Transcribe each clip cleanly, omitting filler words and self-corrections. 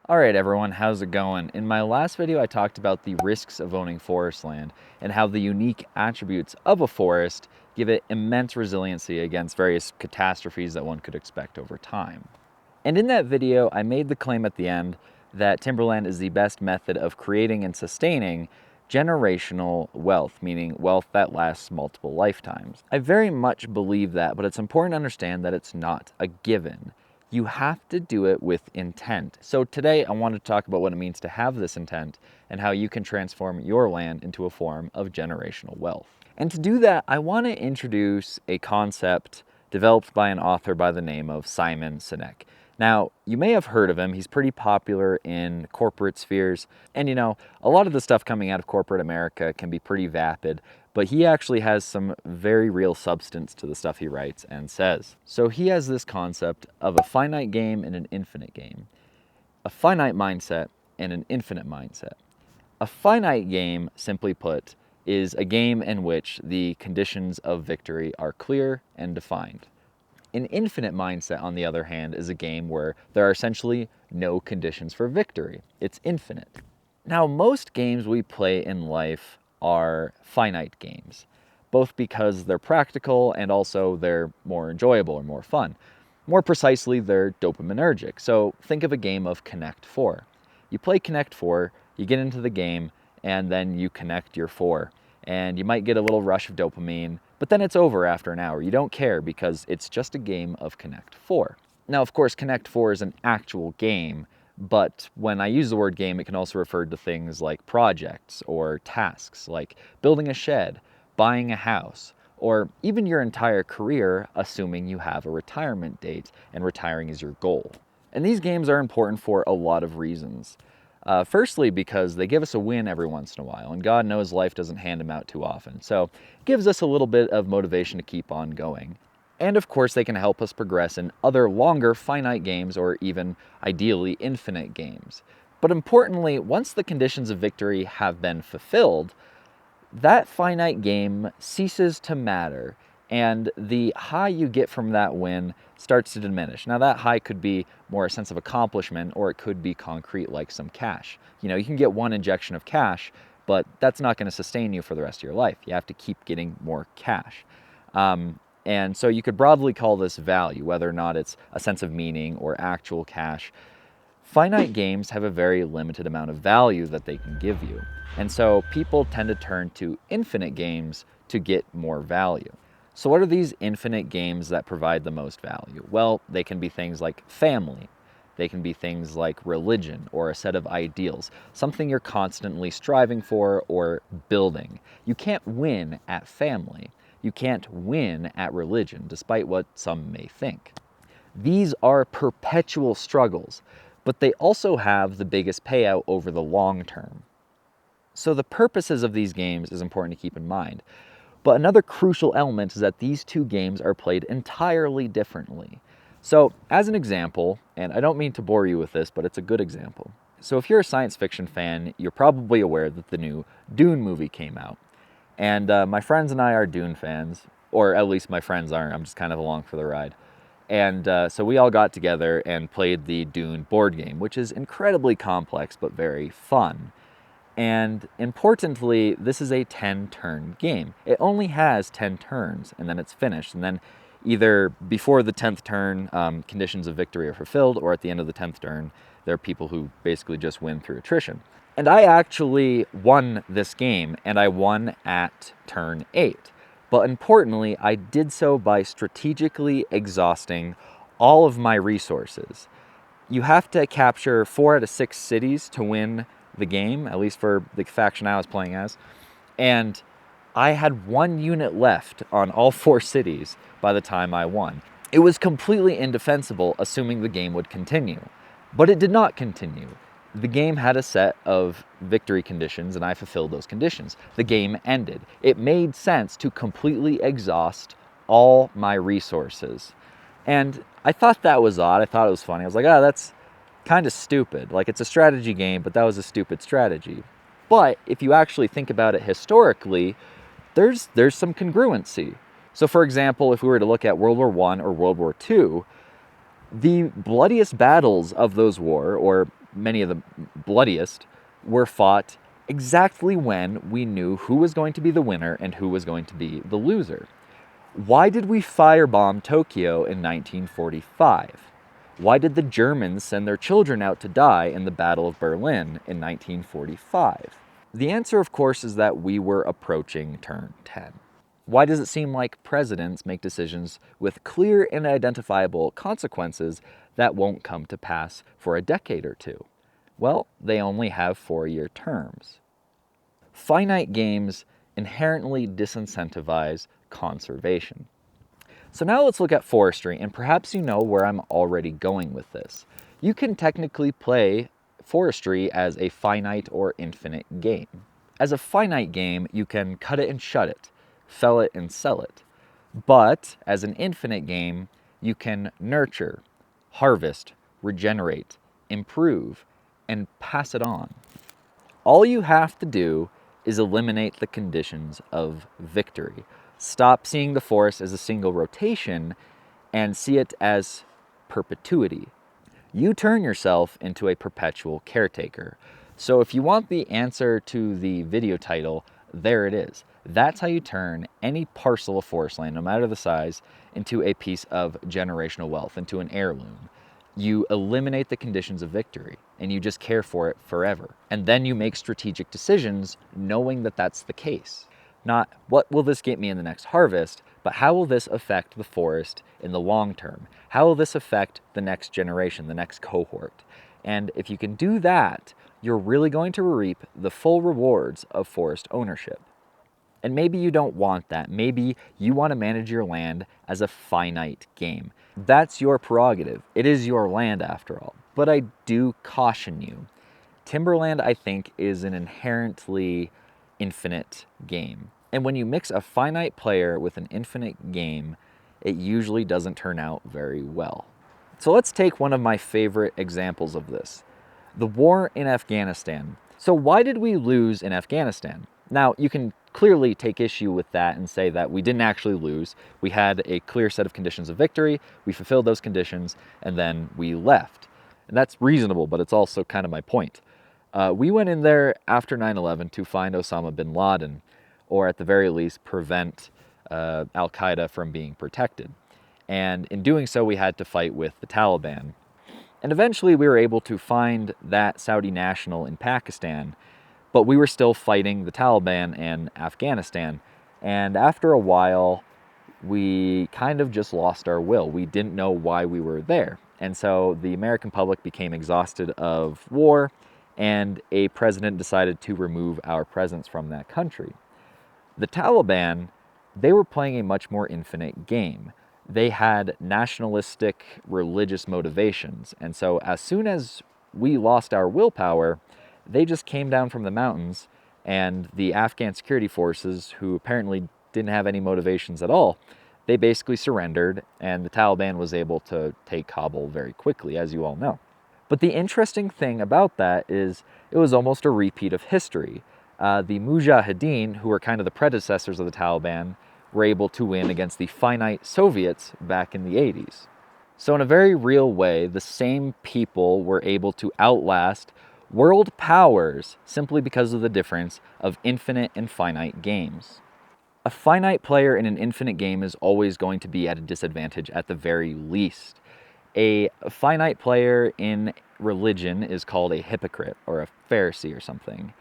Alright everyone, how's it going? In my last video I talked about the risks of owning forest land and how the unique attributes of a forest give it immense resiliency against various catastrophes that one could expect over time. And in that video I made the claim at the end that timberland is the best method of creating and sustaining generational wealth, meaning wealth that lasts multiple lifetimes. I very much believe that, but it's important to understand that it's not a given. You have to do it with intent. So today I want to talk about what it means to have this intent and how you can transform your land into a form of generational wealth. And to do that, I want to introduce a concept developed by an author by the name of Sinek. Now, you may have heard of him. He's pretty popular in corporate spheres. And a lot of the stuff coming out of corporate America can be pretty vapid, but he actually has some very real substance to the stuff he writes and says. So he has this concept of a finite game and an infinite game, a finite mindset and an infinite mindset. A finite game, simply put, is a game in which the conditions of victory are clear and defined. An infinite mindset, on the other hand, is a game where there are essentially no conditions for victory. It's infinite. Now, most games we play in life are finite games, both because they're practical and also they're more enjoyable or more fun. More precisely, they're dopaminergic. So think of a game of Connect 4. You play Connect 4, you get into the game, and then you connect your 4. And you might get a little rush of dopamine, but then it's over after an hour. You don't care because it's just a game of Connect 4. Now, of course, Connect 4 is an actual game, but when I use the word game, it can also refer to things like projects or tasks, like building a shed, buying a house, or even your entire career, assuming you have a retirement date and retiring is your goal. And these games are important for a lot of reasons. Firstly, because they give us a win every once in a while, and God knows life doesn't hand them out too often. So it gives us a little bit of motivation to keep on going. And of course, they can help us progress in other longer finite games or even ideally infinite games. But importantly, once the conditions of victory have been fulfilled, that finite game ceases to matter, and the high you get from that win starts to diminish. Now, that high could be more a sense of accomplishment, or it could be concrete, like some cash. You can get one injection of cash, but that's not going to sustain you for the rest of your life. You have to keep getting more cash. And so you could broadly call this value, whether or not it's a sense of meaning or actual cash. Finite games have a very limited amount of value that they can give you. And so people tend to turn to infinite games to get more value. So what are these infinite games that provide the most value? Well, they can be things like family. They can be things like religion or a set of ideals, something you're constantly striving for or building. You can't win at family. You can't win at religion, despite what some may think. These are perpetual struggles, but they also have the biggest payout over the long term. So the purposes of these games is important to keep in mind. But another crucial element is that these two games are played entirely differently. So as an example, and I don't mean to bore you with this, but it's a good example. So if you're a science fiction fan, you're probably aware that the new Dune movie came out. And my friends and I are Dune fans, or at least my friends aren't. I'm just kind of along for the ride. And so we all got together and played the Dune board game, which is incredibly complex but very fun. And importantly, this is a 10-turn game. It only has 10 turns, and then it's finished. And then either before the 10th turn, conditions of victory are fulfilled, or at the end of the 10th turn, there are people who basically just win through attrition. And I actually won this game, and I won at turn 8. But importantly, I did so by strategically exhausting all of my resources. You have to capture 4 out of 6 cities to win the game, at least for the faction I was playing as. And I had 1 unit left on all 4 cities by the time I won. It was completely indefensible, assuming the game would continue. But it did not continue. The game had a set of victory conditions, and I fulfilled those conditions. The game ended. It made sense to completely exhaust all my resources. And I thought that was odd. I thought it was funny. I was like, that's kind of stupid. Like, it's a strategy game, but that was a stupid strategy. But if you actually think about it historically, there's some congruency. So for example, if we were to look at World War I or World War II, the bloodiest battles of those war, or many of the bloodiest, were fought exactly when we knew who was going to be the winner and who was going to be the loser. Why did we firebomb Tokyo in 1945? Why did the Germans send their children out to die in the Battle of Berlin in 1945? The answer, of course, is that we were approaching turn 10. Why does it seem like presidents make decisions with clear and identifiable consequences that won't come to pass for a decade or two? Well, they only have 4-year terms. Finite games inherently disincentivize conservation. So now let's look at forestry, and perhaps you know where I'm already going with this. You can technically play forestry as a finite or infinite game. As a finite game, you can cut it and shut it, fell it and sell it. But as an infinite game, you can nurture, harvest, regenerate, improve, and pass it on. All you have to do is eliminate the conditions of victory. Stop seeing the forest as a single rotation and see it as perpetuity. You turn yourself into a perpetual caretaker. So if you want the answer to the video title, there it is. That's how you turn any parcel of forest land, no matter the size, into a piece of generational wealth, into an heirloom. You eliminate the conditions of victory and you just care for it forever. And then you make strategic decisions knowing that that's the case. Not what will this get me in the next harvest, but how will this affect the forest in the long term? How will this affect the next generation, the next cohort? And if you can do that, you're really going to reap the full rewards of forest ownership. And maybe you don't want that. Maybe you want to manage your land as a finite game. That's your prerogative. It is your land after all. But I do caution you. Timberland, I think, is an inherently infinite game. And when you mix a finite player with an infinite game, it usually doesn't turn out very well. So let's take one of my favorite examples of this, the war in Afghanistan. So why did we lose in Afghanistan? Now, you can clearly take issue with that and say that we didn't actually lose. We had a clear set of conditions of victory, we fulfilled those conditions, and then we left. And that's reasonable, but it's also kind of my point. We went in there after 9/11 to find Osama bin Laden, or at the very least, prevent Al-Qaeda from being protected. And in doing so, we had to fight with the Taliban. And eventually, we were able to find that Saudi national in Pakistan, but we were still fighting the Taliban in Afghanistan. And after a while, we kind of just lost our will. We didn't know why we were there. And so the American public became exhausted of war, and a president decided to remove our presence from that country. The Taliban, they were playing a much more infinite game. They had nationalistic religious motivations. And so as soon as we lost our willpower, they just came down from the mountains, and the Afghan security forces, who apparently didn't have any motivations at all, they basically surrendered, and the Taliban was able to take Kabul very quickly, as you all know. But the interesting thing about that is it was almost a repeat of history. The Mujahideen, who were kind of the predecessors of the Taliban, were able to win against the finite Soviets back in the 80s. So in a very real way, the same people were able to outlast world powers simply because of the difference of infinite and finite games. A finite player in an infinite game is always going to be at a disadvantage at the very least. A finite player in religion is called a hypocrite or a Pharisee or something.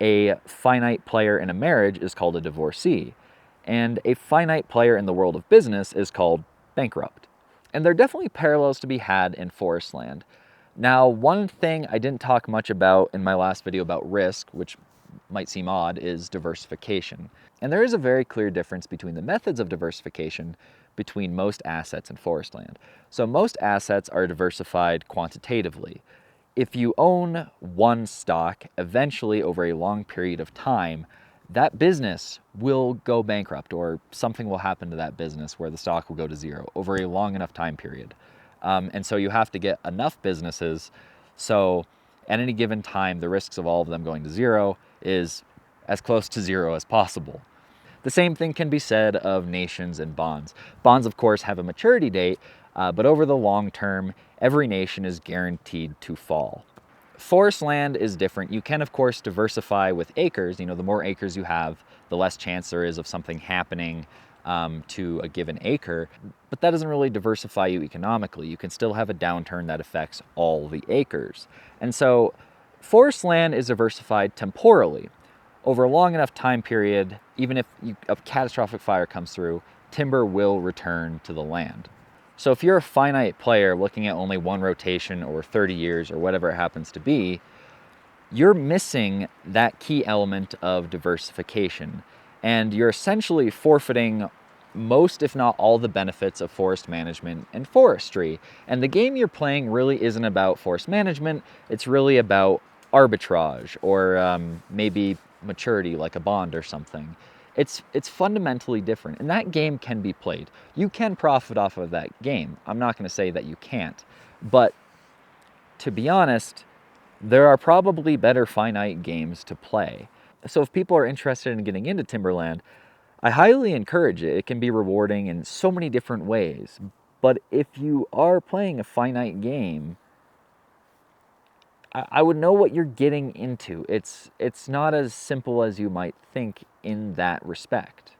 A finite player in a marriage is called a divorcee. And a finite player in the world of business is called bankrupt. And there are definitely parallels to be had in forest land. Now, one thing I didn't talk much about in my last video about risk, which might seem odd, is diversification. And there is a very clear difference between the methods of diversification between most assets in forest land. So most assets are diversified quantitatively. If you own one stock, eventually over a long period of time, that business will go bankrupt, or something will happen to that business where the stock will go to zero over a long enough time period. And so you have to get enough businesses so at any given time the risks of all of them going to zero is as close to zero as possible. The same thing can be said of nations and bonds. Bonds, of course, have a maturity date, but over the long term, every nation is guaranteed to fall. Forest land is different. You can, of course, diversify with acres. You know, the more acres you have, the less chance there is of something happening to a given acre. But that doesn't really diversify you economically. You can still have a downturn that affects all the acres. And so forest land is diversified temporally. Over a long enough time period, even if a catastrophic fire comes through, timber will return to the land. So if you're a finite player looking at only one rotation or 30 years or whatever it happens to be, you're missing that key element of diversification. And you're essentially forfeiting most, if not all, the benefits of forest management and forestry. And the game you're playing really isn't about forest management. It's really about arbitrage or maybe maturity, like a bond or something. It's fundamentally different, and that game can be played. You can profit off of that game. I'm not going to say that you can't, but to be honest, there are probably better finite games to play. So if people are interested in getting into Timberland, I highly encourage it. It can be rewarding in so many different ways. But if you are playing a finite game, I would know what you're getting into. It's not as simple as you might think in that respect.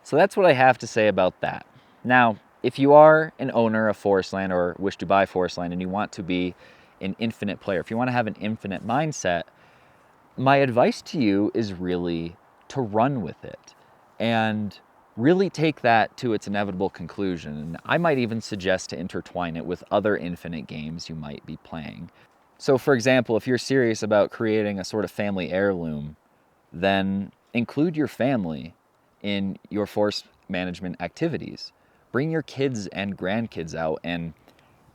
So that's what I have to say about that. Now, if you are an owner of forest land or wish to buy forest land and you want to be an infinite player, if you want to have an infinite mindset, my advice to you is really to run with it and really take that to its inevitable conclusion. And I might even suggest to intertwine it with other infinite games you might be playing. So for example, if you're serious about creating a sort of family heirloom, then include your family in your forest management activities. Bring your kids and grandkids out and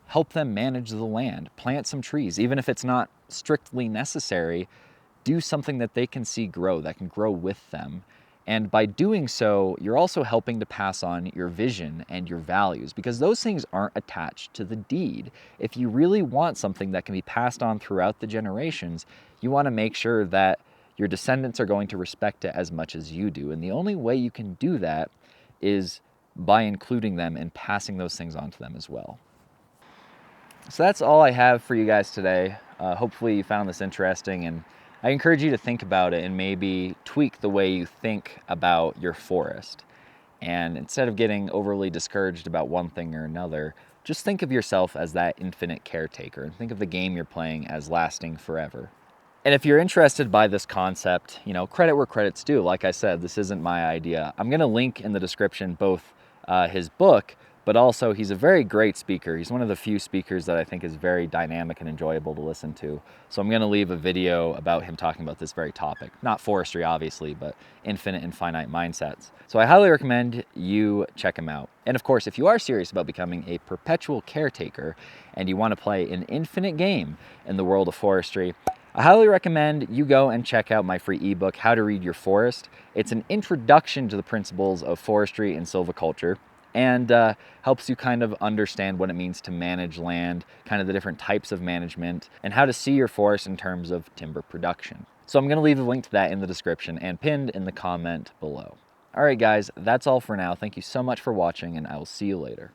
help them manage the land. Plant some trees, even if it's not strictly necessary. Do something that they can see grow, that can grow with them. And by doing so, you're also helping to pass on your vision and your values, because those things aren't attached to the deed. If you really want something that can be passed on throughout the generations, you want to make sure that your descendants are going to respect it as much as you do. And the only way you can do that is by including them and passing those things on to them as well. So that's all I have for you guys today. Hopefully you found this interesting, and I encourage you to think about it and maybe tweak the way you think about your forest. And instead of getting overly discouraged about one thing or another, just think of yourself as that infinite caretaker and think of the game you're playing as lasting forever. And if you're interested by this concept, you know, credit where credit's due. Like I said, this isn't my idea. I'm going to link in the description both his book, but also he's a very great speaker. He's one of the few speakers that I think is very dynamic and enjoyable to listen to. So I'm going to leave a video about him talking about this very topic. Not forestry, obviously, but infinite and finite mindsets. So I highly recommend you check him out. And of course, if you are serious about becoming a perpetual caretaker and you want to play an infinite game in the world of forestry, I highly recommend you go and check out my free ebook, How to Read Your Forest. It's an introduction to the principles of forestry and silviculture, and helps you kind of understand what it means to manage land, kind of the different types of management, and how to see your forest in terms of timber production. So I'm going to leave a link to that in the description and pinned in the comment below. All right, guys, that's all for now. Thank you so much for watching, and I will see you later.